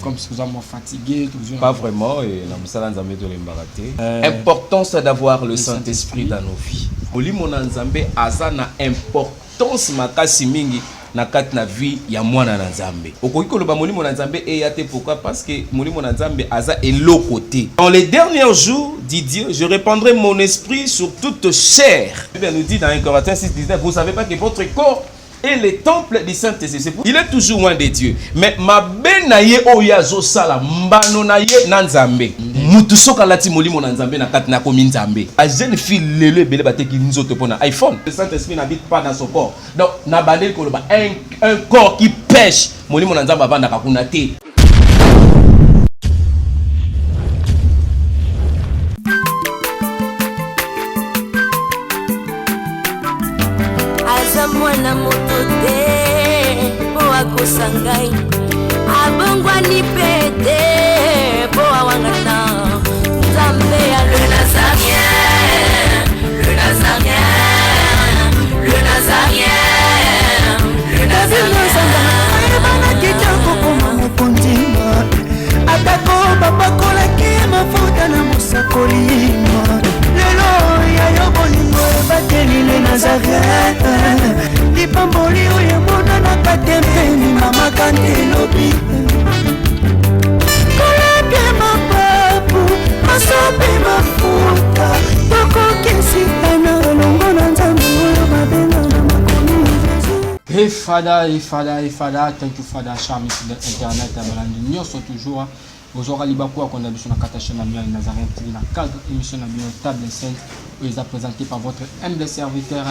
Comme si vous êtes fatigué. Pas vraiment, et importance d'avoir le Saint-Esprit dans nos vies. Molimo na Nzambe aza na importance makasi mingi na kati na vie ya mwana na Nzambe. Okoki koloba molimo na Nzambe eyate pourquoi? Parce que molimo na Nzambe aza eloko-te. Dans les derniers jours, dit Dieu, je répandrai mon esprit sur toute chair. Il nous dit dans 1 Corinthiens 6:19, vous savez pas que votre corps et le temple du Saint-Esprit, il est toujours loin de Dieu. Mais ma benaye oyazo sala mbano na ye na Nzambe. Mutu soka lati molimo na Nzambe na kati na komi Nzambe. A jeune fille lele bele bateki nzoto pona iPhone. Le Saint-Esprit n'habite pas dans son corps. Donc na bandel koloba un corps qui pêche molimo na Nzambe avanda kakuna te. Mwana moto te po akosangai abongwa ni pete po awangata Nzambe ya le Nazarien, le Nazarien, le Nazarien, le Nazarien. Bana kitoko koma mokondima atako babakola ke mafuta na musakolima lelo ya yobolingo bateli le Nazarien. Pamboli oye mona na katempeni mama kantelobi koleke mapapu masope mafuta tokokesika na olongo na Nzambe oyo mabenga na makomi Hey Fada, thank you Fada, charme sur internet, abalandi nyonso toujours. Bozora libaku akonda biso na kata chaîne na Mia Nazarien TV na cadre émission na Mia Table Sainte où ils a présenté par votre humble serviteur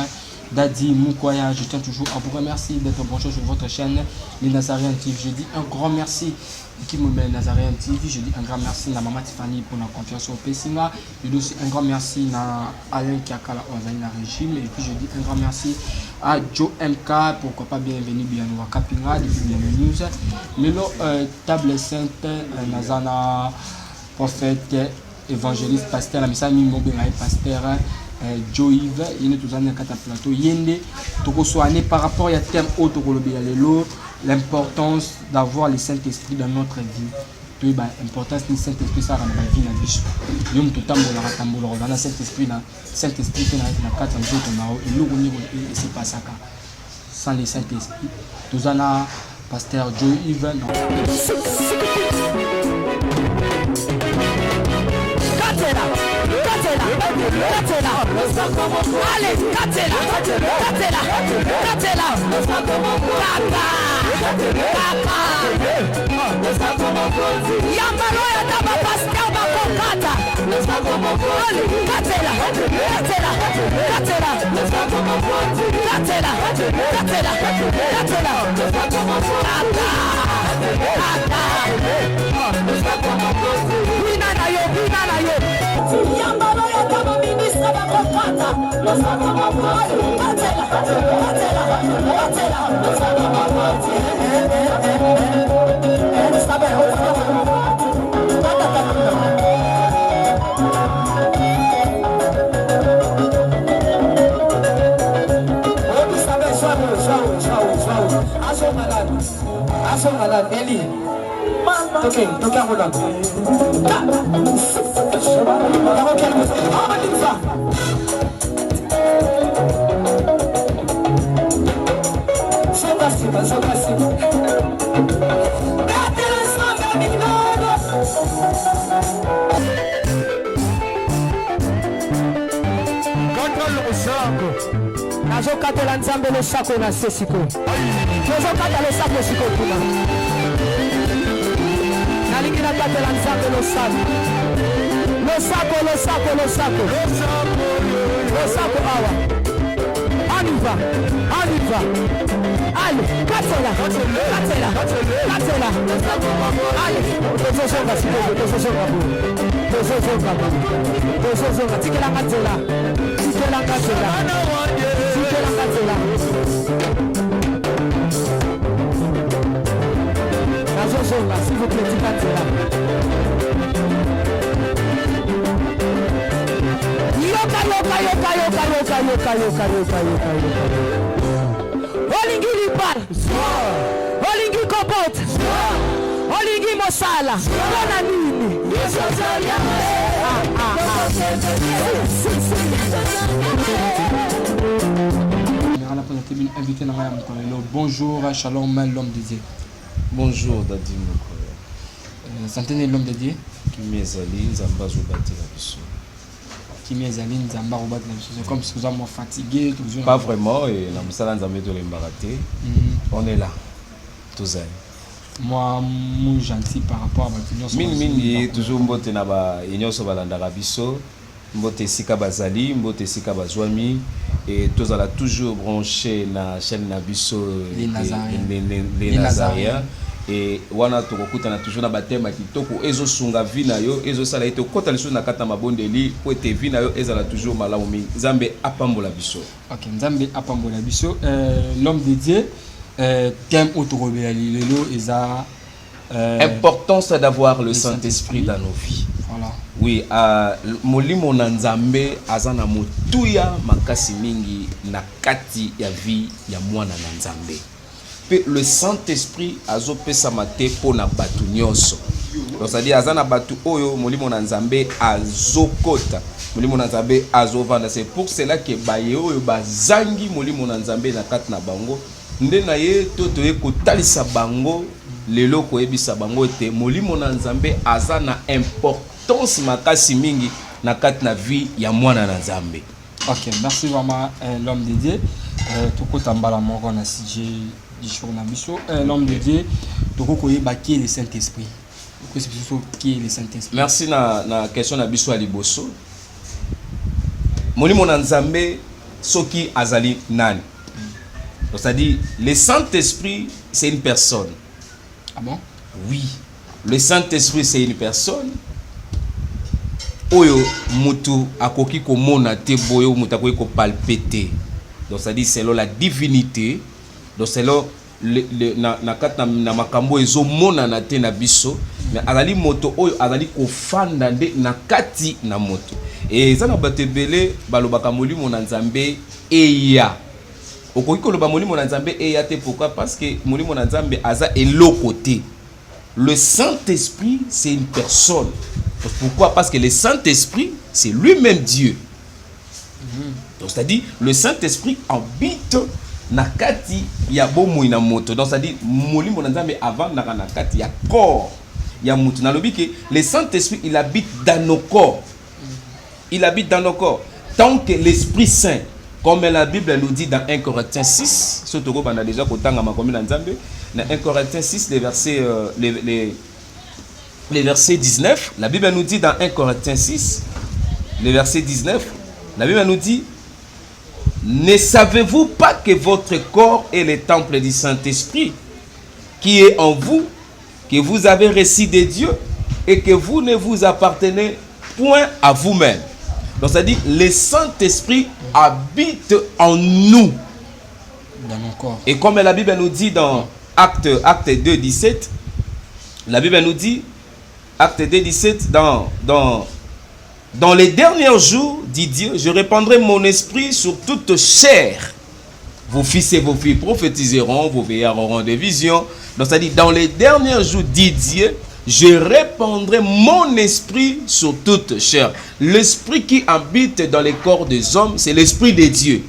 Dadi Moukoya. Je tiens toujours à vous remercier d'être branché sur votre chaîne les Nazariens TV. Je dis un grand merci qui me met Nazarien TV. Je dis un grand merci à Maman Tiffany pour la confiance au Pessinga. Je dis aussi un grand merci à Alain Kiakala Ozani la régime. Et puis je dis un grand merci à Joe MK, pourquoi pas bienvenue bien au Kapinga depuis Bienvenue News. Melo Table Sainte Nazana prophète évangéliste pasteur la message Mimobéra pasteur Joe Yves, il est tous en kata plateau yende toko soigner par rapport à thème autre lelo l'importance d'avoir le Saint-Esprit dans notre vie. Puis bah importance du Saint-Esprit ça dans la vie na biso. Yom tout tambola ratambola dans le Saint-Esprit na Saint-Esprit na kata nzoto na et logo ni et c'est pas ça sans le Saint-Esprit. Tous en a pasteur Joe Yves. Allez, Katela. Yambalo ya taba pascal bakokata. Allez, Katela. Wina na yo. Yambalo ya taba ministra bakokata. Eli. Okay, toka mula. Nazokatela Nzambe le sako na sesiko. Nazokatela le sako siko kuna. Nalingi na katela Nzambe le sako. Le sako awa. Aniva. Allez, katela. Allez, tozosonga siko, tozosonga. Tikela katela. Nazosonga, s'il vous plaît, tikatela. Yoka. Olingi lipal. Olingi kopot. Olingi sala bona nini invité dans la bonjour, shalom, l'homme de Dieu. Bonjour, Dadi Moko. Santé l'homme de Dieu. Qui m'ezali, Zamba Zobati la biso. Qui m'ezali, Zamba Zobati la biso. C'est comme si vous êtes fatigué. Pas vraiment, et la Moussala Nzambe de l'Embaraté. On est là, tous aïe. Moi, gentil par rapport à votre union. Min, toujours mbote na ba union so balandaka biso. Mbote sika bazali, mbote sika bazwami. Et tous allons toujours branché na chaîne Nabiso les Nazariens et wana tokokuta na toujours na batema kitoko ezo sunga vina yo ezo sala ito kota liso na kata mabondeli po ete vina yo ezala toujours malamu mingi Nzambe apambola biso. OK, Nzambe apambola biso. L'homme de Dieu thème autorobela lelo eza importance d'avoir le Saint-Esprit dans nos vies. Voilà. Oui, molimo na Nzambe azana motuya makasi mingi na kati ya vie ya mwana na Nzambe. Pe le Saint-Esprit azopesa mate po na batu nyonso. Donc c'est-à-dire azana batu oyo molimo na Nzambe azokota. Molimo na Nzambe azovanda. C'est pour cela que baye oyo bazangi molimo na Nzambe na kati na bango. Nde na ye toto ye kotalisa bango lelo koyebisa bango ete molimo na Nzambe azana importance makasi mingi na kati na vie ya mwana na Nzambe. OK, merci vraiment l'homme de Dieu. Toko mbala moko na sujet du jour na biso. L'homme de Dieu toko koyeba qui est le Saint-Esprit. Qui est le Saint-Esprit? Merci na question na biso ali boso. Molimo na Nzambe soki azali nani? Donc c'est-à-dire le Saint-Esprit c'est une personne. Ah bon? Oui. Le Saint-Esprit c'est une personne. Oyo mutu akoki komona te boyo mutu akoki ko palpiter. Donc ça dit selon la divinité, donc selon na kata na makambo ezo mona na te na biso, mais azali moto oyo azali ko fanda nde na kati na moto. Et ça na batebele balobaka molimo na Nzambe eya. Okoki ko loba molimo na Nzambe eya te pourquoi? Parce que molimo na Nzambe aza eloko te. Le Saint-Esprit c'est une personne. Pourquoi? Parce que le Saint-Esprit, c'est lui-même Dieu. Donc, c'est-à-dire, le Saint-Esprit habite na kati ya bomo ina moto. Donc, c'est-à-dire, molimo na Nzambe avant na kati ya corps ya moto. Na lobi que le Saint-Esprit, il habite dans nos corps. Il habite dans nos corps. Tant que l'Esprit Saint, comme la Bible nous dit dans 1 Corinthiens 6, surtout qu'on a déjà kotanga makomi na Nzambe, dans 1 Corinthiens 6, les versets 19, la Bible nous dit dans 1 Corinthiens 6, le verset 19, la Bible nous dit: ne savez-vous pas que votre corps est le temple du Saint-Esprit qui est en vous, que vous avez reçu de Dieu et que vous ne vous appartenez point à vous-même? Donc ça dit, le Saint-Esprit habite en nous. Dans nos corps. Et comme la Bible nous dit dans Acte 2, 17, la Bible nous dit, Acte 2, 17, dans les derniers jours, dit Dieu, je répandrai mon esprit sur toute chair. Vos fils et vos filles prophétiseront, vos vieillards auront des visions. Donc, c'est-à-dire, dans les derniers jours, dit Dieu, je répandrai mon esprit sur toute chair. L'esprit qui habite dans les corps des hommes, c'est l'esprit de Dieu.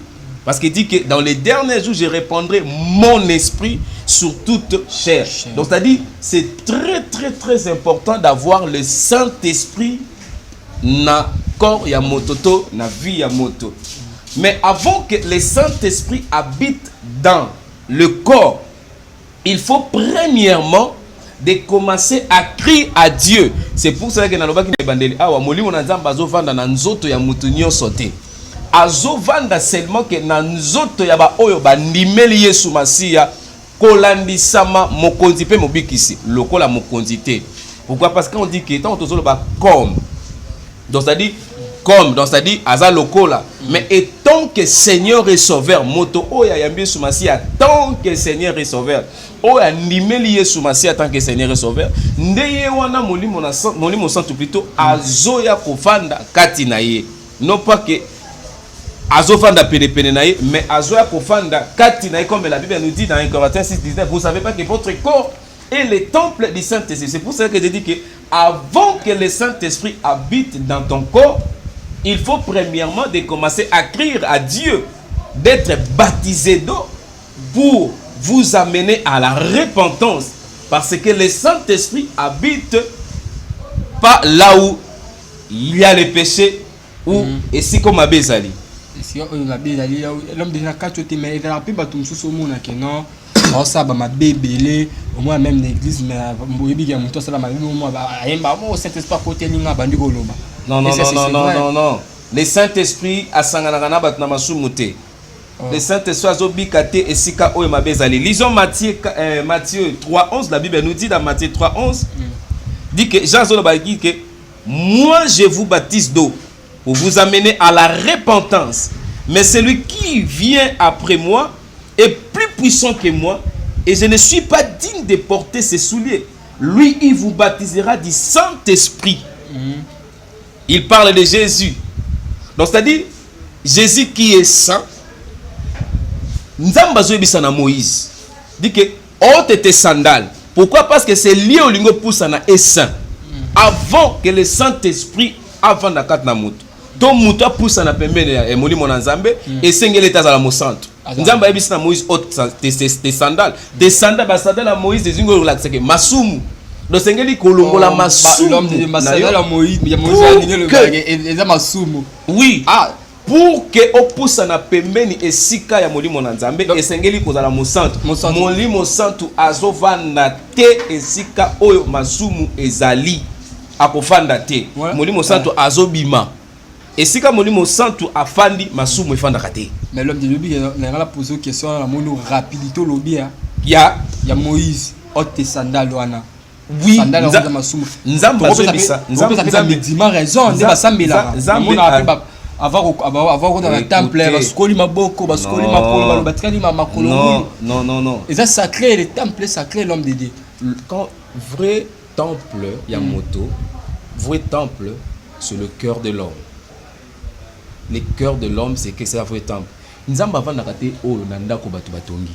Parce qu'il dit que dans les derniers jours, je répandrai mon esprit sur toute chair. Donc, c'est-à-dire, c'est très, très, très important d'avoir le Saint-Esprit na corps ya mototo, na vie ya moto. Mais avant que le Saint-Esprit habite dans le corps, il faut premièrement de commencer à crier à Dieu. C'est pour cela que dans le bandeli awa molimo na Nzambe azovanda na nzoto ya mutu nyonso te. Azovanda seulement que na nzoto ya ba oyo bandimeli Yesu Masiya kolandisama mokonzi pe mobikisi lokola mokonzi te. Pourquoi? Parce qu'on dit que tant tozolo ba comme, donc ça dit comme, donc ça dit aza lokola, mais étant que Seigneur et Sauveur moto oya yambi Yesu Masiya tant que Seigneur et Sauveur oya ndimeli Yesu Masiya tant que Seigneur et Sauveur ndeye wana molimo santo plutôt azoya kofanda kati na ye, non pas que azofanda pene na ye, mais azoya kofanda kati na ye, comme la Bible nous dit dans 1 Corinthiens 6, 19, vous savez pas que votre corps est le temple du Saint-Esprit. C'est pour ça que je dis que avant que le Saint-Esprit habite dans ton corps, il faut premièrement de commencer à crier à Dieu d'être baptisé d'eau pour vous amener à la repentance. Parce que le Saint-Esprit habite pas là où il y a le péché ou et si comme Abezali. L'homme déjà quand tu mais il a pu battre tout ce monde que non. Oh ça bah ma bébé au moins même l'église mais moyebi ya muto ça la mabi moi ba ayemba mo Saint-Esprit côté linga bandi goloba. Non. Le Saint-Esprit a sangana na bat na masumuté. Le Saint-Esprit a zobikate et sika o mabezali. Lisons Matthieu 3:11, la Bible nous dit dans Matthieu 3:11 dit que Jean Zoloba dit que moi je vous baptise d'eau pour vous amener à la repentance. Mais celui qui vient après moi est plus puissant que moi et je ne suis pas digne de porter ses souliers. Lui, il vous baptisera du Saint-Esprit. Il parle de Jésus. Donc, c'est-à-dire, Jésus qui est saint, Nzamba zoebisa na Moïse. Dit que, ôte tes sandales. Pourquoi? Parce que c'est lié au lingo poussana est saint. Avant que le Saint-Esprit, avant la kat na mutu. Ton mutu poussa na pembe e molimo na Nzambe et sengele tazala mo santo. Nzamba ebisa na Moïse ôte tes sandales. Tes sandales ba sandales à Moïse des zingo relaxé que masumu. Donc sengeli kolongola masumu. L'homme de sandales à Moïse, il y a Moïse a ligné le bagage et ça masumu. Oui. Pour que opoussa na pembeni esika ya molimo na Nzambe esengeli kozala mo santo. Molimo santo azovanda te esika oyo masumu ezali akofanda te. Molimo santo azobima. Esika molimo santo afandi masumu efanda kate. Mais l'homme de Lobi n'a pas posé une question la mono rapidité lobia. Il y a Moïse ôte sandales wana. Oui, sandales wana masumu. Nzamba zobisa. Nzamba ça fait raison, nzamba sambela. Nzamba avant dans le temple baskoli maboko baskoli makolo batikali makolo. Non. Et ça sacré le temple sacré l'homme de Dieu. Quand vrai temple Yamoto, vrai temple c'est le cœur de l'homme. Le cœur de l'homme c'est que c'est un vrai temple. Nzamba vanda kate o nanda ko batu batongi.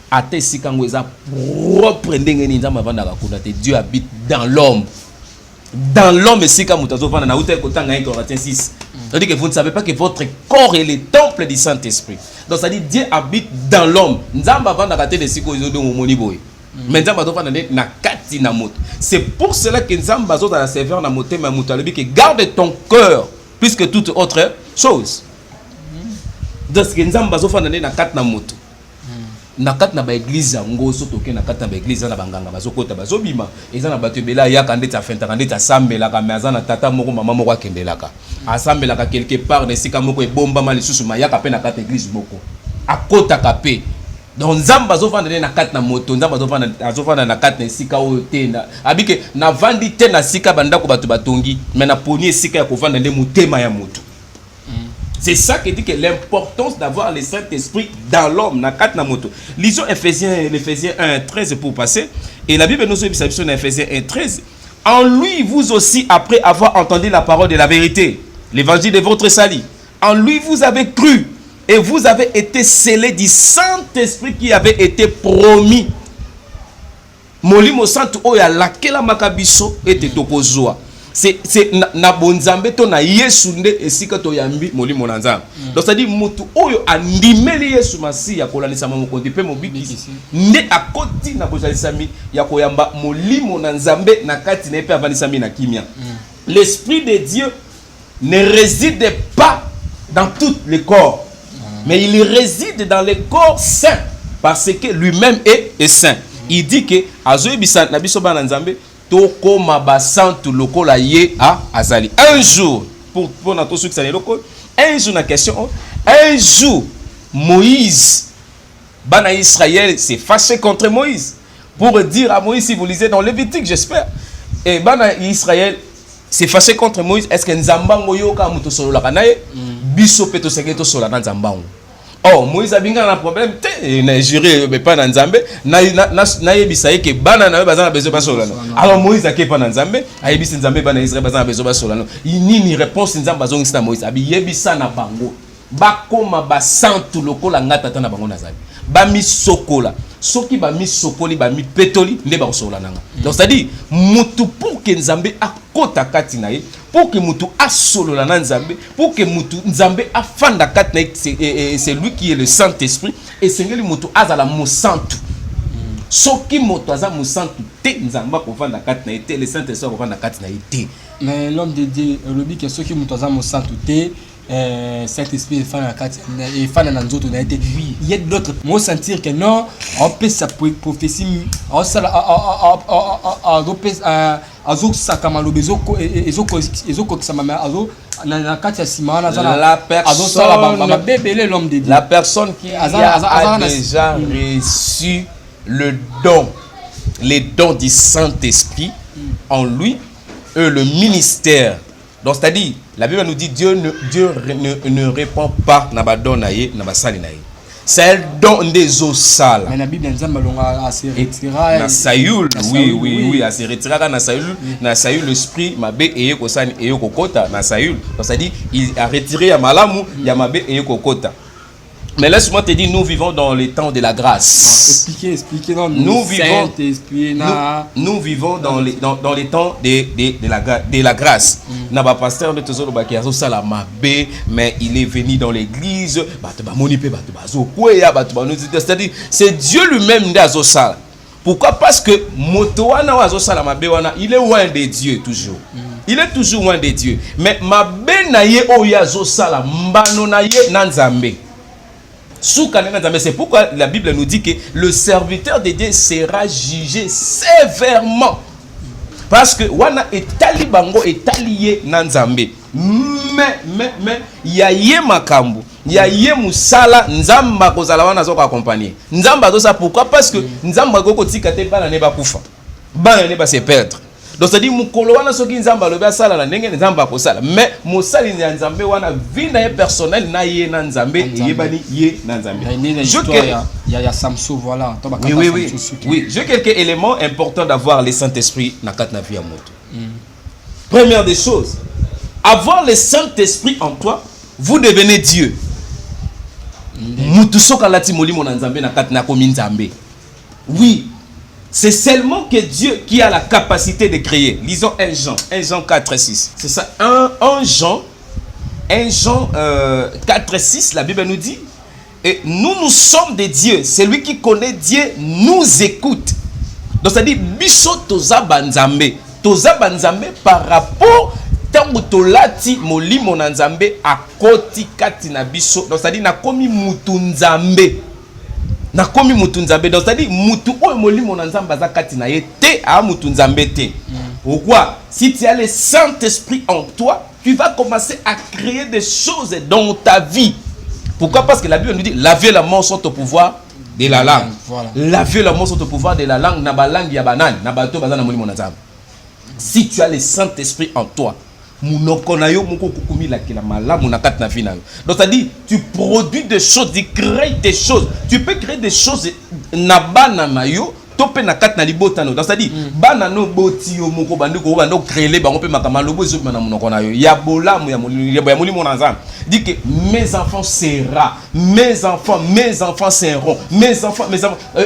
Ate sikango eza propre ndenge ni nzamba vanda kakuna te Dieu habite dans l'homme. Dans l'homme sika mutazo vanda na uta kotanga 1 Corinthiens 6. C'est-à-dire que vous ne savez pas que votre corps est le temple du Saint-Esprit. Donc ça dit Dieu habite dans l'homme. Nzamba vanda kate de siko zo do moni boy. Mais nzamba zo vanda na kati na moto. C'est pour cela que nzamba zo dans la serveur na motema mutu alobi que garde ton cœur plus que toute autre chose. Donc ce que nzamba zo vanda na kati na moto. Na kati na ba église ngoso toke na kati na ba église na banganga bazokota bazobima eza na bato bela ya kandeta fenta kandeta sambela ka maza na tata moko mama moko akendelaka asambela ka quelque part na sika moko ebomba mali susu mayaka pe na kati église moko akota kapé donc nzamba zofanda na kati na moto nzamba zofanda na kati na sika oyo tenda abike na vandi te na sika bandako bato batongi mais na poni sika ya kovanda nde mutema ya moto. C'est ça qui dit que l'importance d'avoir le Saint-Esprit dans l'homme. Lisons Ephésiens 1:13 pour passer. Et la Bible nous dit dans Ephésiens 1:13. En lui, vous aussi, après avoir entendu la parole de la vérité, l'évangile de votre salut, en lui vous avez cru et vous avez été scellés du Saint-Esprit qui avait été promis. Molimo Santo oya lakela makabiso ete tokozwa. C'est na bonzambe to na Yesu nde esika to yambi molimo na nzambe. Donc ça dit mutu oyo andimeli Yesu masi ya kolanisa mokonzi pe mobiki nde akoti na bozalisami ya koyamba molimo na nzambe na kati na pe avanisami na kimia. L'esprit de Dieu ne réside pas dans tout le corps, mais il réside dans le corps saint parce que lui-même est saint. Il dit que azoyebisa na biso bana nzambe toko mabasantu lokola ye azali. Un jour pour notre succès loko, un jour na question, un jour Moïse bana Israël s'est fâché contre Moïse pour dire à Moïse, si vous lisez dans Lévitique, j'espère, et bana Israël s'est fâché contre Moïse, est-ce que nzamba ngoyo ka muto solo la kanaye biso peto seketo solo na nzamba. Oh, Moïse a bien un problème, na juré mais pas dans Nzambe, na yebisa ke bana na bazana bezo ba solano. Alors Moïse a ke pas dans Nzambe, a yebisa Nzambe bana Israël bazana bezo ba solano. Ni réponse Nzambe bazongi na Moïse, abi yebisa na bango. Ba koma ba santu lokola ngata tana bango nazali. bami sokola soki bami sokoli bami petoli nde ba sokola nanga. Donc c'est-à-dire mutu pour que nzambe akota kati na ye, pour que mutu asolola na nzambe, pour que mutu nzambe afanda kati na ye, c'est lui qui est le Saint-Esprit et sengeli mutu azala mosantu. Soki moto aza mosantu te nzamba kovanda kati na ye te, le Saint-Esprit kovanda kati na ye te. Mais l'homme de Dieu lobi que soki moto aza mosantu te Saint-Esprit est fan à quatre et fan à nous autres. Oui, il y a d'autres. Moi sentir que non, on peut sa prophétie, on ça la personne qui a déjà reçu le don, les dons du Saint-Esprit en lui, le ministère. Donc c'est-à-dire, la Bible nous dit Dieu ne répond pas na ba don na ye na ba sali na ye. C'est le don des osala. Mais la Bible nous a se retira na Saül, oui, a se retira na Saül l'esprit mabe eye ko sani eye ko kota na Saül. Donc c'est-à-dire, il a retiré ya malamu ya mabe eye ko kota. Mais laisse-moi te dire, nous vivons dans les temps de la grâce. Expliquez non. Nous vivons dans les temps de la grâce. Naba pasteur de Tozolo Bakiazo Salamabe, mais il est venu dans l'église. C'est-à-dire, c'est Dieu lui-même d'azo sala. Pourquoi? Parce que Motoana Wazo Salamabe wana, il est loin de Dieu toujours. Il est toujours loin de Dieu. Mais mabe naye oyazo sala mbano naye nanzambe. C'est pourquoi la Bible nous dit que le serviteur de Dieu sera jugé sévèrement. Parce que wana etali bango etaliye nanzambe. Mais ya ye makambo, ya ye musala nzamba kozala wana zo accompagner. Nzamba ça pourquoi? Parce que nzamba ko tika te bana ne ba kufa. Bana ne ba se perdre. Donc c'est-à-dire mukolo wana soki nzamba lobe asala na ndenge nzamba ko sala. Mais mosali ya nzambe wana vie na personnel na ye na nzambe yebani ye na nzambe. Il y a Samson voilà. Oui, j'ai quelques éléments importants d'avoir le Saint-Esprit na kat na vie ya moto. Première des choses, avoir le Saint-Esprit en toi, vous devenez Dieu. Mutu soka lati molimo na nzambe na kat na komi nzambe. Oui. C'est seulement que Dieu qui a la capacité de créer. Lisons 1 Jean 4, 6. C'est ça, 1 Jean 4, 6, la Bible nous dit, et nous sommes des dieux. Celui qui connaît Dieu nous écoute. Donc ça dit, biso toza banzambe. Toza banzambe par rapport tango tolati molimo na nzambe akoti kati na biso. Donc ça dit, na komi mutu nzambe. Na komi mutu nzambe. Donc c'est-à-dire mutu oyo molimo na nzamba za kati na ye te a mutu nzambe te. Pourquoi? Si tu as le Saint-Esprit en toi, tu vas commencer à créer des choses dans ta vie. Pourquoi? Parce que la Bible nous dit la vie et la mort sont au pouvoir de la langue. Voilà. La vie et la mort sont au pouvoir de la langue. Na ba langue ya banane, na ba to bazana molimo na nzamba. Si tu as le Saint-Esprit en toi, donc c'est-à-dire tu produis des choses, tu crées des choses, tu peux créer des choses na banana yo topé na kat na libotano. Donc c'est-à-dire banano botio moko bandiko bando créer bango pe makama lobo zo na monoko na yo ya bolamu ya molimo na nzambe. Dit que mes enfants seront, mes enfants seront, mes enfants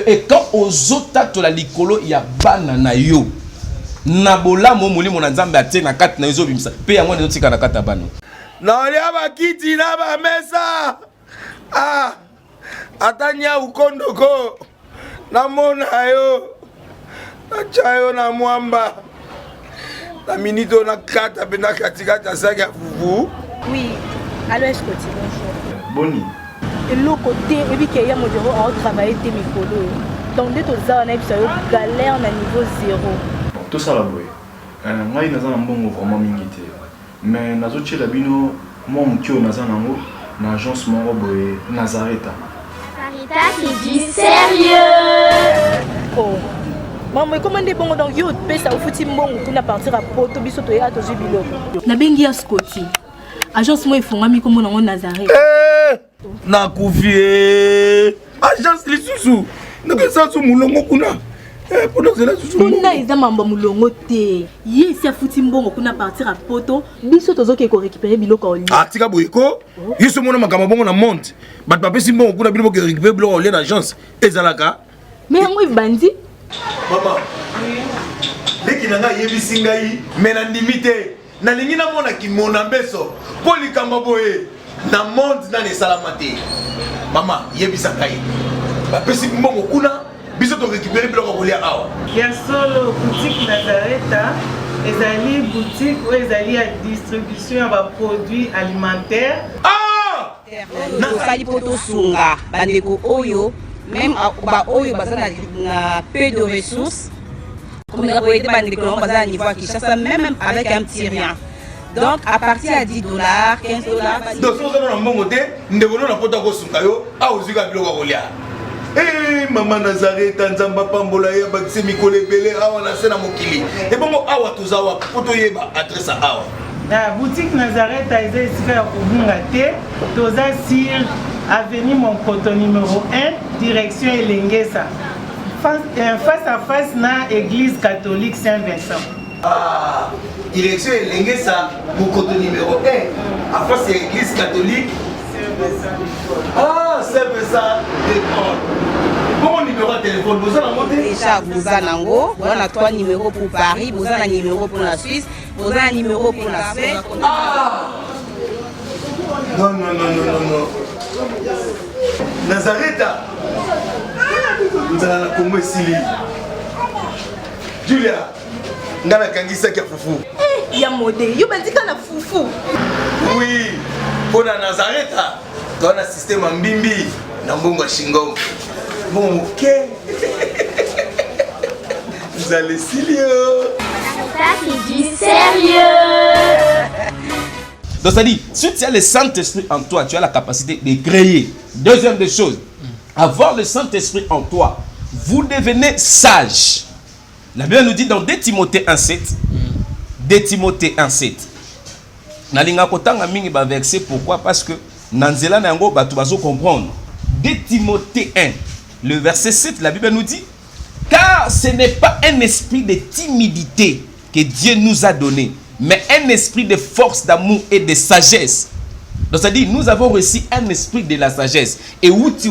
et quand aux autres la likolo ya banana yo nabola mo molimo na nzambe atie na kati na ezo bimisa pe yango ndezo tika na kata bano na olia bakiti na ba mesa atanya ukondoko na mona yo na chayo na mwamba na minito na kata pena katikata saka fufu. Oui, alors est-ce que tu bonjour boni et le côté et puis qu'il y a mon bureau à travailler des micros donc dès tout ça on a eu galère na niveau 0. Tout ça là boy. Moi il naza mbongo vraiment mingi te. Mais nazo tchela bino moi mukio naza nango na agence moko boy Nazareta. Sarita c'est du sérieux. Oh. Maman comment des bongo donc yo pesa au futi mbongo kuna partir à poto biso to ya to jubiloko. Na bengi ya Scotty. Agence moi ifongami comme nango Nazareta. Na kufie. Agence lisusu. Naka sansu mulongo kuna. kuna eza mambo mulongo te ye esi afuti mbongo kuna partir à poto biso tozoke ko récupérer biloko olia ah tika boyeko yiso mona makambo bongo na monde bat bapesi mbongo kuna biloko ko récupérer biloko olia na agence ezalaka mais yango ebandi mama leki nanga yebisi ngai me na ndimi te nalingi namona kimona mbeso mpo likambo boye na monde nani esalama te mama yebisa ngai bapesi mbongo kuna biso to récupérer biloko kolia awa ya solo boutique Nazareta ezali boutique ou ezali ya distribution ya produits alimentaires tosali po tosunga bandeko oyo même oyo baza na peu de ressources comme on a été bandeko on baza à niveau à Kinshasa même avec un petit rien. Donc à partir à $10, $15. Donc si vous avez un bon côté, nous devons nous apporter au sunkayo à Ozuga biloko kolia. Eh maman Nazareta nzamba pambola ya bakise mikole belé awa na sena mokili. Et bongo awa tozawa poto yeba adresse awa. La boutique Nazareta est ici à Kubungate, toza sur avenue Monkoto numéro 1, direction Elengesa. Face à face na église catholique Saint-Vincent. Ah, direction Elengesa, Monkoto numéro 1, à face à l'église catholique Saint-Vincent. Ah, Saint-Vincent d'école. Bon numéro de téléphone, vous avez monté déjà, vous avez on a 3 numéros pour Paris, vous avez un numéro pour la Suisse, vous avez un numéro pour la Suède. Ah non, non, non, non, non, non. Nazareta nous allons la Congo Sili. Julia, nous allons kangisa kia fufu. Eh, ya modé, yo bandika na fufu. Oui, pour la Nazareta, tu as un système en bimbi, na mbongo shingo. Bon, ok. Vous allez Silio. Ça c'est du sérieux. Donc ça dit, si tu as le Saint-Esprit en toi, tu as la capacité de créer. Deuxième des choses, avoir le Saint-Esprit en toi, vous devenez sage. La Bible nous dit dans 2 Timothée 1,7. 2 Timothée 1,7. Nalinga kotanga mingi ba verset, pourquoi? Parce que nanzela na yango batu bazo comprendre. 2 Timothée 1, le verset 7, la Bible nous dit, car ce n'est pas un esprit de timidité que Dieu nous a donné, mais un esprit de force, d'amour et de sagesse. Donc ça dit, nous avons reçu un esprit de la sagesse. Et où tu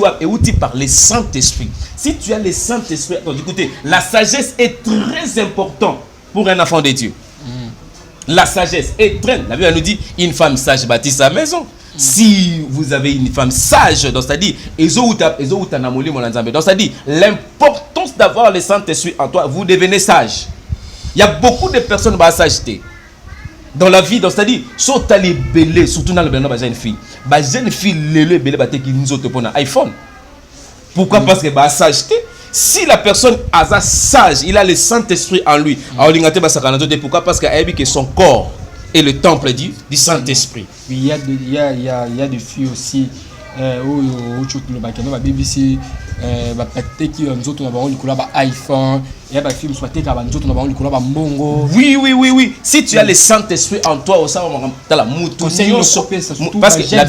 par le Saint-Esprit. Si tu as le Saint-Esprit, écoutez, la sagesse est très importante pour un enfant de Dieu. La sagesse est très... La Bible nous dit, une femme sage bâtit sa maison. Si vous avez une femme sage, donc c'est-à-dire, donc c'est-à-dire, l'importance d'avoir le Saint-Esprit en toi, vous devenez sage. Il y a beaucoup de personnes qui ont la sageté dans la vie, donc c'est-à-dire, surtout dans le jeune fille, jeune fille, qui nous ont un iPhone. Pourquoi? Parce que la sageté, si la personne est sage, il a le Saint-Esprit en lui. Pourquoi? Parce que son corps est le temple du Saint-Esprit. Oui, il y a des filles aussi où tu as BBC, nous avons iPhone, il y a des films qui ont oui. Si tu as le Saint-Esprit en toi, parce que la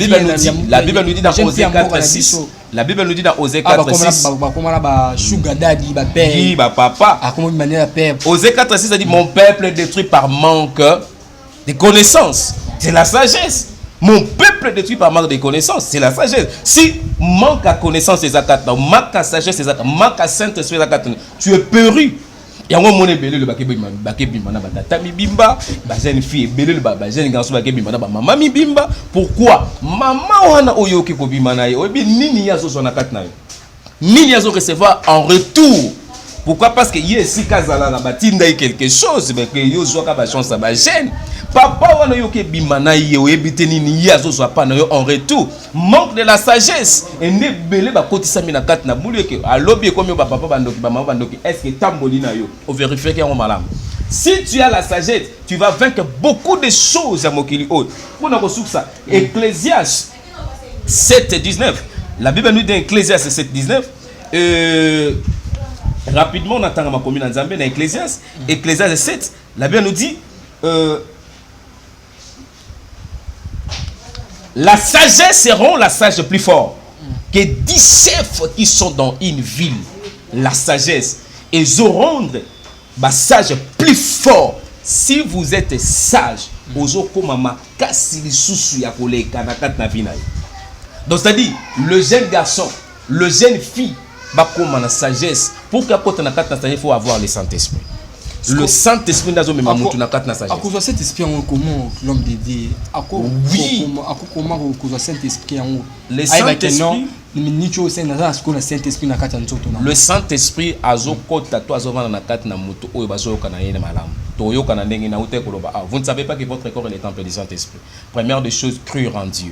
Bible nous dit dans Osée 4:6, la Bible nous dit dans Osée 4:6, sugar daddy, papa. Osée 4:6, ça dit mon peuple est détruit par manque de connaissances. C'est la sagesse. Mon peuple est détruit par manque de connaissances. C'est la sagesse. Si manque à connaissance, manque à sagesse, manque à Saint-Esprit, tu es perdu. Il y a un moment où le bakebi bimana batata mi bimba, jeune fille belé le jeune garçon bakebi bimana maman mi bimba. Pourquoi? Maman wana oyo ki ko bimana yo bi nini yazo sona katna yo. Nini yazo recevoir en retour. Pourquoi? Parce que ici kazala na batinda quelque chose mais que yo zo ka ba chance ba jeune. Papa wana yo ke bimana yo ebite nini yazo so pa na yo en retour. Manque de la sagesse et ne belé ba kotisa mina kat na bulu ke alobi comme yo ba papa bandoki ba maman bandoki est-ce que tamboli na yo au vérifier que on malam. Si tu as la sagesse, tu vas vaincre beaucoup de choses à mokili haute. Pour na ko ça Ecclésiaste 7:19. La Bible nous dit dans Ecclésiaste 7:19 rapidement on attend ma commune en Zambie dans Ecclésiaste 7, la Bible nous dit la sagesse rend la sage plus fort que 10 chefs qui sont dans une ville. La sagesse. et rendre bah sage plus fort. Si vous êtes sage, ozo koma makasi lisusu ya koleka na kat na vina. Donc c'est-à-dire le jeune garçon, le jeune fille ba koma na sagesse. Pour qu'apote na kat na sagesse, il faut avoir le Saint-Esprit. Le Saint-Esprit nazo mema mutu na kat na sagesse. À cause de cet esprit en comment l'homme de Dieu. Oui. Comment cause de cet esprit en le Saint-Esprit le Saint-Esprit azokota to azovana na kat na mutu oyo bazoyoka na yene malamu. Toyoka na ndenge na ute koloba. Vous ne savez pas que votre corps est le temple du Saint-Esprit. Première des choses, crure en Dieu.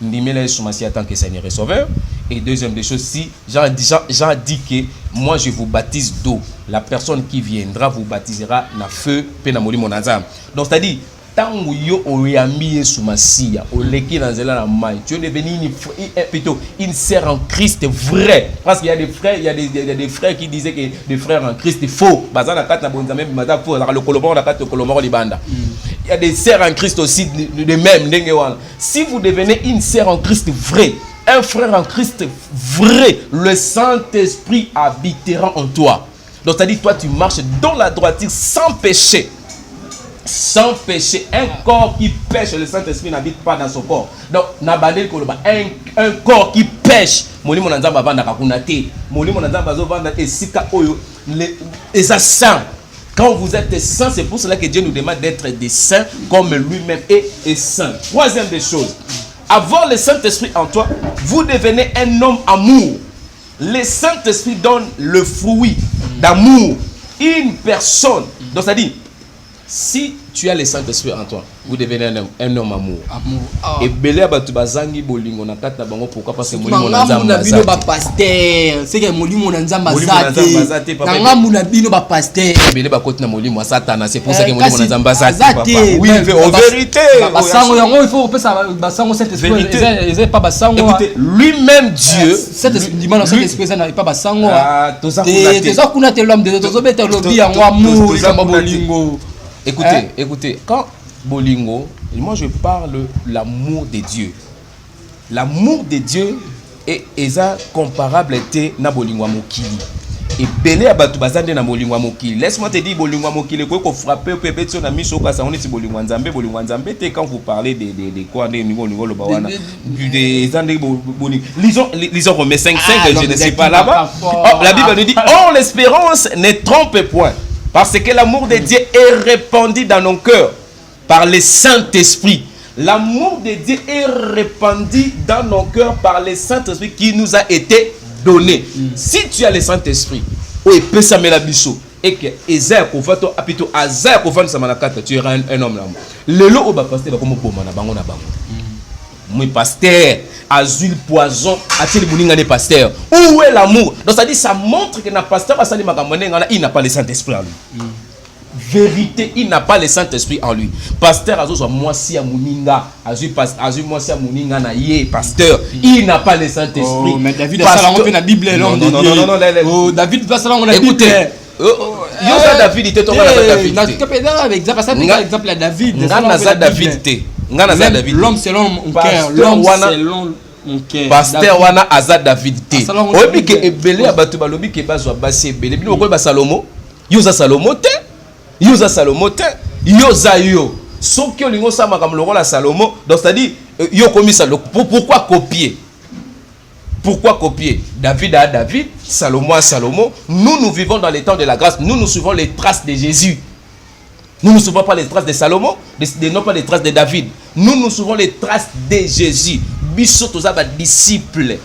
Ndimele Soumasi tant que Seigneur et Sauveur. Et deuxième des choses, si Jean dit que moi je vous baptise d'eau, la personne qui viendra vous baptisera na feu penamoli monazam. Donc c'est-à-dire tant yo oyami Soumasi oleki na nzela na mai, tu es devenu plutôt une sœur en Christ vrai. Parce qu'il y a des frères, il y a des frères qui disaient que des frères en Christ faux. Bazana kat na bonzambe mata faux, le kolomoro na kat kolomoro libanda. Il y a des sœurs en Christ aussi de même. Si vous devenez une sœur en Christ vrai, un frère en Christ vrai, le Saint-Esprit habitera en toi. Donc c'est-à-dire toi tu marches dans la droiture sans péché. Sans péché. Un corps qui pêche, le Saint-Esprit n'habite pas dans son corps. Donc un corps qui pêche, molimo na nzamba banda kakunate, molimo na nzamba zo banda esika oyo les saints. Quand vous êtes saint, c'est pour cela que Dieu nous demande d'être des saints comme lui-même est saint. Troisième des choses, avoir le Saint-Esprit en toi, vous devenez un homme amour. Le Saint-Esprit donne le fruit d'amour. Une personne, donc ça dit, si tu as le Saint-Esprit en toi, vous devenez un homme amour. Et belé abatu bazangi bolingo na kata bango pourquoi parce que molimo na nzamba bino ba pasteur c'est que molimo na nzamba zate nanga muna bino ba pasteur belé ba koti na molimo wa satana c'est pour ça que molimo na nzamba zate papa oui en vérité basango yango il faut penser basango cet esprit c'est pas basango écoutez lui-même Dieu cet esprit cet esprit ça n'est pas basango toza kuna te l'homme de tozo beta lobi yango amour kamba bolingo. Écoutez, quand Bolingo, moi je parle l'amour de Dieu. L'amour de Dieu est comparable à Bolingo Mokili. Et belé abatu bazande na Bolingo Mokili. Laisse-moi te dire Bolingo Mokili ko frapper pepe sur na miso ka sa on est Bolingo Nzambe te quand vous parlez de quoi de niveau le bawana des zande Bolingo. Lisons Romains 5:5 je ne suis pas là-bas. La Bible nous dit oh l'espérance ne trompe point. Parce que l'amour de Dieu est répandu dans nos cœurs par le Saint-Esprit. L'amour de Dieu est répandu dans nos cœurs par le Saint-Esprit qui nous a été donné. Si tu as le Saint-Esprit, et que Esaïe Kofato apito Azaï Kofan Samanakata, tu seras un homme là. Le lot au pasteur comme bomana bango na bango. Moi pasteur azul poison a-t-il boninga des pasteurs. Où est l'amour? Donc ça dit ça montre que na pasteur basali makamone ngana il n'a pas le Saint-Esprit en lui. Vérité, il n'a pas le Saint-Esprit en lui. Pasteur azo moi si a moninga azul moi si a moninga na ye pasteur, il n'a pas le Saint-Esprit. Oh mais David a ça on la Bible non. Oh David va ça on la Bible. Yosa David était tombé dans David. Na tu peux dire avec ça parce que exemple à David, l'homme selon mon cœur, l'homme selon mon cœur. Pasteur wana Azad David te. Obi ke ebele abatu balobi ke bazwa basi ebele. Bino ko ba Salomo, yosa Salomo te. Yosa yo. Soki olingo sama comme le roi Salomo, donc c'est-à-dire yo commis ça. Pourquoi copier? Pourquoi copier? David à David, Salomon à Salomon. Nous vivons dans les temps de la grâce. Nous suivons les traces de Jésus. Nous ne suivons pas les traces de Salomon, non pas les traces de David. Nous suivons les traces de Jésus. Biso tozaba disciple,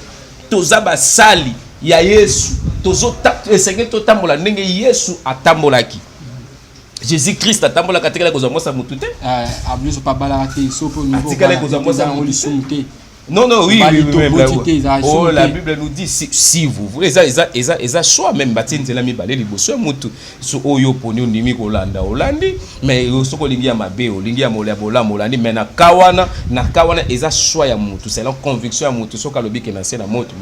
tozaba sali, ya Yesu, Seigneur totambola ndenge Yesu atambolaki. Jésus-Christ atambola katikala kozwa mosa mutute. Abuso pa balaki sopo niveau. Katikala kozwa mosa mutute. Non, oui. Oh, la Bible nous dit si vous voulez, ça choix même bâtir c'est la mi balé liboso mutu so oyo poni ndimi ko landa olandi mais soko lingi ya mabe olingi ya mola molandi mais na kawana eza choix ya mutu c'est la conviction ya mutu soka lobike na sena moto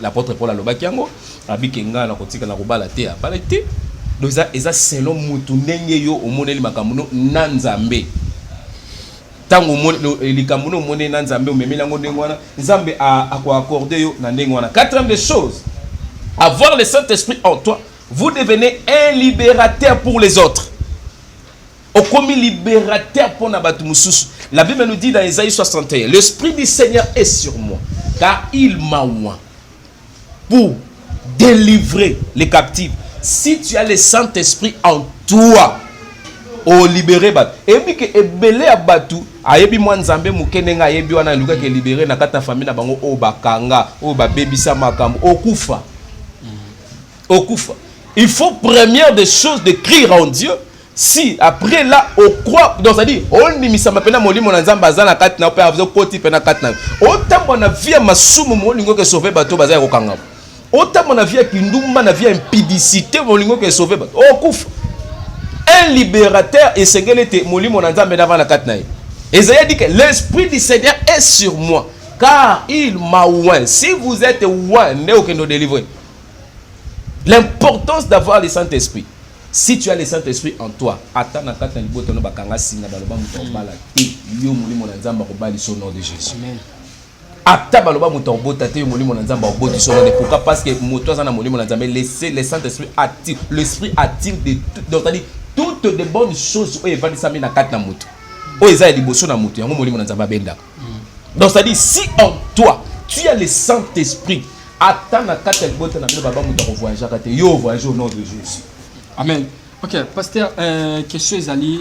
l'apôtre Paul alobaki yango abike nga na kotika na kobala te apala te donc eza selon mutu ndenge yo omoneli makambo na Nzambe. Tango likambo no mone na Nzambe omemela ngo ndengwana Nzambe a accordé yo na ndengwana. Quatrième des choses, avoir le Saint-Esprit en toi vous devenez un libérateur pour les autres. Comme libérateur pour Nabatu Moussous. La Bible nous dit dans Ésaïe 61, l'Esprit du Seigneur est sur moi, car il m'a oint pour délivrer les captifs. Si tu as le Saint-Esprit en toi, au libérer bat. Et puis que ebele abatu, ayebi mwanzambe mukenenga ayebi wana luka ke libérer na kata famille na bango o bakanga, o ba bebisa makambo, okufa. Okufa. Il faut première des choses de crier en Dieu. Si après là on croit, donc ça dit on ni misama pena molimo na nzamba za na kati na pe avuzo koti pena kati na. Otambo na via masumu molingo ke sauver bato bazaya kokanga. Otambo na via kindumba na via impudicité molingo ke sauver bato. Okufa. Un libérateur et c'est qu'elle était molimo na nzamba avant la kati na. Esaïe dit que l'Esprit du Seigneur est sur moi car il m'a oint. Si vous êtes oint, ne aucun nous délivrer. L'importance d'avoir le Saint-Esprit. Si tu as le Saint-Esprit en toi, attends na kata liboto no bakanga singa baloba mutobala te yo molimo na nzamba ko bali au nom de Jésus. Amen. Attends baloba mutobota te yo molimo na nzamba ko boti sonno de pourquoi parce que moto za na molimo na nzamba laisser le Saint-Esprit active, l'esprit active de donc c'est-à-dire toutes de bonnes choses où va disami na kata na moto. O eza liboso na moto yango molimo na nzamba benda. Donc c'est-à-dire si en toi tu as le Saint-Esprit, attends na kata liboto na baba muto voyager kate yo voyager au nom de Jésus. Amen. Ok, pasteur, question Ezali,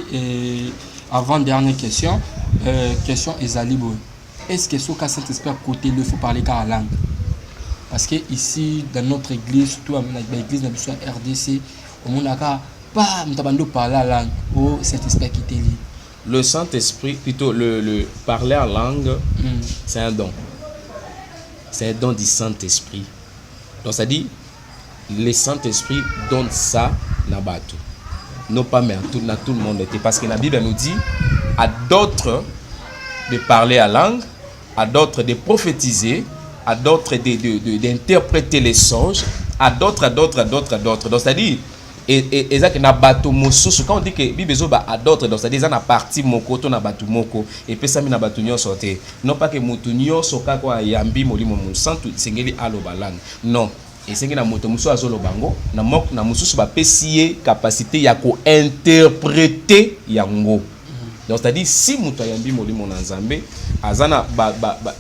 avant dernière question, question Ezali, est-ce que ce cas Saint-Esprit à côté, il faut parler qu'à la langue? Parce que ici, dans notre église, surtout dans l'église de la RDC, on n'a pas parler la langue. Oh, Saint-Esprit qui t'est lié. Le Saint-Esprit, plutôt le parler en langue, c'est un don. C'est un don du Saint-Esprit. Donc ça dit, le Saint-Esprit donne ça na batu. Non pas mais à tout le monde était. Parce que la Bible nous dit à d'autres de parler à langue, à d'autres de prophétiser, à d'autres d'interpréter les songes, à d'autres. Donc c'est-à-dire et ça que na batu mosusu quand on dit que Bible zo ba à d'autres donc c'est-à-dire ça na partie moko to na batu moko et puis ça mi na batu nyo sorté. Non pas que mutu nyo soka kwa yambi molimo musantu sengeli aloba langue. Non. Et c'est que na moto muso azolo bango na mok na mususu ba pesier capacité ya ko interpréter yango. Donc c'est-à-dire si muto yambi molimo na nzambe azana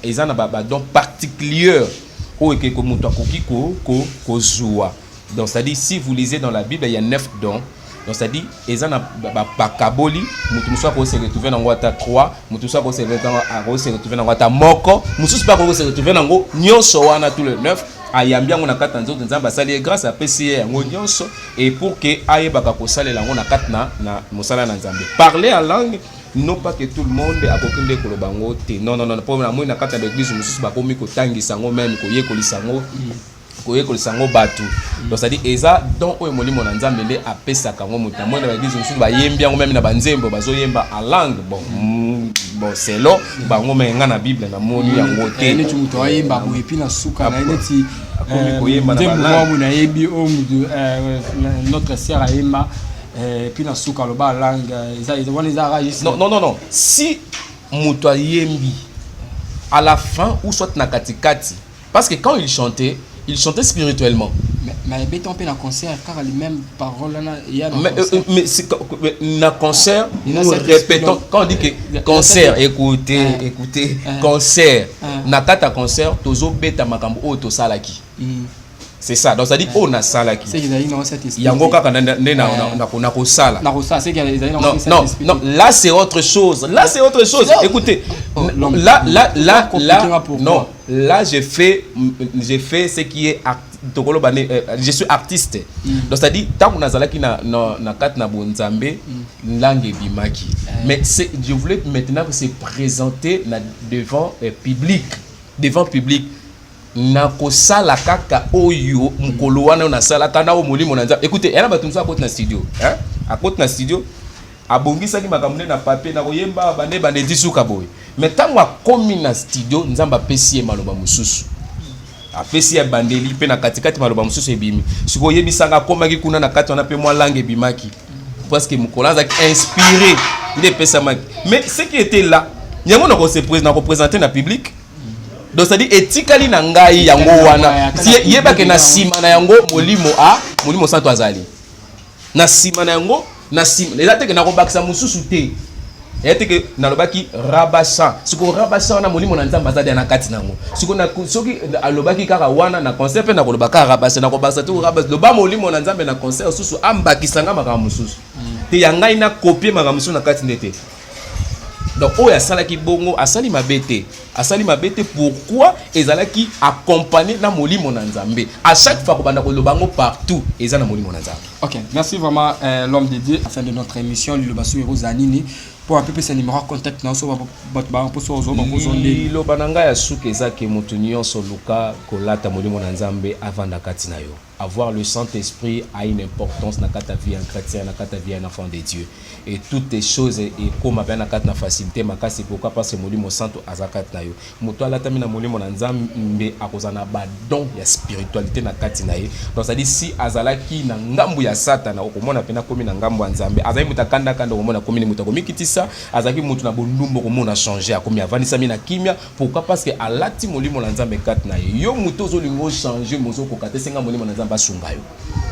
ezana ba don particulier o ke ko muto akoki ko zua. Donc c'est-à-dire si vous lisez dans la Bible il y a 9 dons. Donc c'est-à-dire ezana ba kaboli muto muso ko se retrouver na ngwata 3, muto muso ko se retrouver na ngwata moko, mususu pa ko se retrouver na ngo nyonso wana tous les 9. Ayambiango na kata nzoto nzamba sali grâce à PCA yango nyonso et pour que ayebaka ko salela ngo na kata na mosala na nzambe. Parler en langue non pas que tout le monde a kokinde ko lobango te. Non pour na moi na kata de l'église mususu ba komi ko tangisa ngo même ko yekolisa ngo koyekolisa ngo batu. Donc ça dit eza donc oyo molimo na nzambe nde apesaka ngo mutu. Moi na l'église mususu ba yembiango même na banzembo bazo yemba en langue. Bon c'est là bango menga na Bible na moni yango te. Ne tu muto ayemba ko epi na suka na neti notre sœur ayemba puis na suka lo ba langue non si muto ayembi à la fin ou soit na katikati parce que quand il chantait spirituellement. Mais béton pe na concert car les mêmes paroles là il y a mais na concert nous répétons quand on dit que concert écoutez concert na kata concert tozo beta makambo o to salaki. C'est ça. Donc ça dit on a salaki. C'est qu'ils ont cette esprit. Yango kaka na ko sala. Na ko sala c'est qu'ils ont cette esprit. Non, là c'est autre chose. Écoutez. Là j'ai fait ce qui est je suis artiste. Donc ça dit tant qu'on a zalaki na kat na bonzambe langue bimaki. Mais je voulais maintenant se présenter devant public. Na kosala kaka oyo mukolo wana na sala kana o molimo na nzambe. Écoutez, yana batumsa akoti na studio, akoti na studio abongisa ki makamune na papier na koyemba bande disuka boy. Mais tango akomi na studio nzamba pesi maloba mususu. Apesi bandeli pe na katikati maloba mususu ebimi. Siko yebisanga komaki kuna na kati wana pe mwa langue ebimaki. Parce que mukolo azaki inspiré nde pesa maki. Mais ce qui était là, nyango na ko se présenter na public. donc c'est-à-dire etikali na ngai yango wana yebake na sima na yango molimo santo azali na sima na yango na sima eza teke na kobakisa mosusu te eza teke nalobaki rabasa siko rabasa wana molimo na nzambe azali na kati nango soki alobaki kaka wana na concert mpe na kolobaka rabasa na kobakisa te rabasa loba molimo na nzambe na concert susu ambakisanga makambo mosusu te ya ngai na kopie makambo mosusu na kati ndete. Donc, oh, asalaki bongo, asali mabete. Asali mabete, pourquoi ezalaki accompagné na molimo na nzambe. À chaque fois qu'on a le bango partout, ezana molimo na nzambe. Ok, merci vraiment l'homme de Dieu. À la fin de notre émission, Lilobasu Zanini. Pour un peu plus de numéro contact, nous sommes Lilo bananga ya suke ezaki moto nyonso luka kolata molimo na nzambe avant na kati na yo. Avoir le Saint-Esprit a une importance dans ta vie en chrétien, dans ta vie en enfant de Dieu. Et toutes les choses et comme bien na na facilité makasi pourquoi parce que molimo santo azakat na yo. Moto ala tamina molimo na nzambe akozana ba don ya spiritualité na kati na ye. Donc ça dit si azalaki na ngambu ya satana okomona pena komi na ngambu ya nzambe. Azali mutakanda kanda okomona komi ni mutakomi kitisa azaki mutu na bonumbo komona changer akomi avanisa mina kimia pourquoi parce que alati molimo na nzambe kati na ye. Yo muto ozolingo changer mozo kokate senga molimo na nzambe sungayo.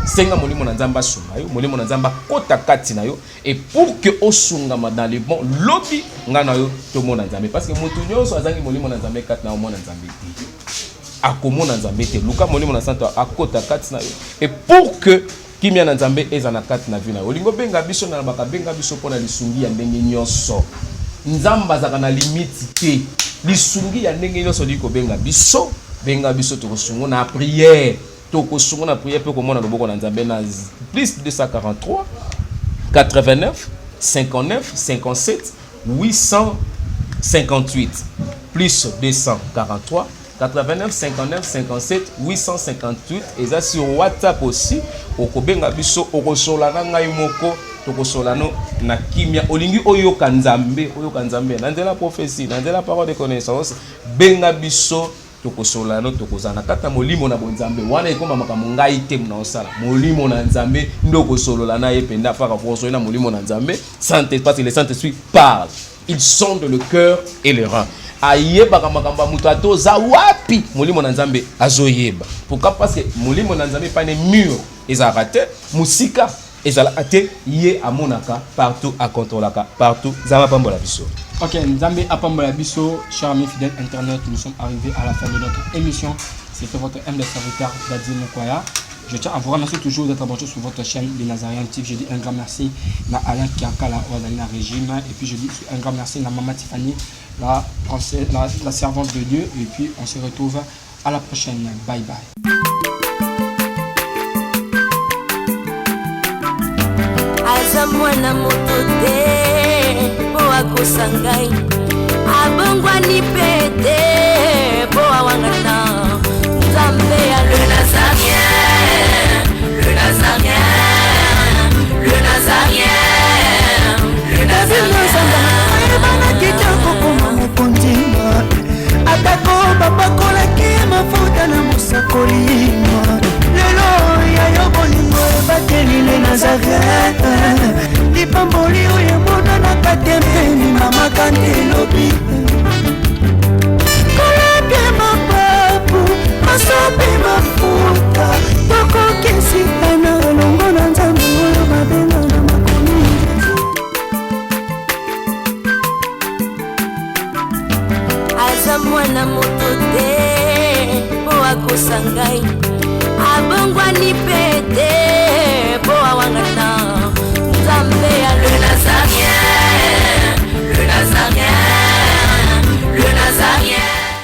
Senga molimo na nzamba sungayo, molimo na nzamba kota kati na yo et pour que osunga dans les bons lobby ngana yo to mona nzambe parce que mutu nyonso azangi molimo na nzambe kati na yo mona nzambe ti. Akomona nzambe te luka molimo na santo akota kati na yo et pour que kimia na nzambe ezana kati na vina. Olingo benga biso na baka benga biso pona lisungi ya ndenge nyonso. Nzamba zaka na limite te. Lisungi ya ndenge nyonso liko benga biso to kosungo na prière. Toko sungo na prière pe komona loboko na nzambe na plus 243 89 59 57 858 plus 243 89 59 57 858 et ça sur WhatsApp aussi okobenga biso okosola na ngai moko tokosolano na kimia olingi oyoka nzambe na nzela prophétie na nzela parole de connaissance benga biso tokosolano tokozana kata molimo na bonzambe wana ekoma makambo ngai te na osala molimo na nzambe ndoko solola na yependa faka foso na molimo na nzambe parce que le Saint-Esprit parle, il sonde le cœur et le rein ayeba makambo muto atoza wapi molimo na nzambe azoyeba pourquoi parce que molimo na nzambe pas ne mur ezarate musika ezalate ye amonaka partout à contrôlaka partout zama pambola biso. Ok, Nzambe Apambola Bisso, chers amis fidèles internet, nous sommes arrivés à la fin de notre émission. C'était votre humble serviteur Daddy Mokoya. Je tiens à vous remercier toujours d'être abonné sur votre chaîne Les Nazariens TV. Je dis un grand merci à Alain Kiankala, la régime. Et puis je dis un grand merci à Maman Tiffany, la servante de Dieu. Et puis on se retrouve à la prochaine. Bye bye. Akosangai abongwani pete po awangata nzambe ya le nazarien le nazarien le nazarien le nazarien bana kitoko koma mukondima atako babakolaki mafuta na musakolima lelo ya yobolingo bateli le nazarien lipamboli oyo mona na katempeni mama kandelobi kolapye mapapu masope mafuta tokokesikana longo na nzambe oyo babenga na makomi aza mwana moto te po akosangai abongwani pete po awangata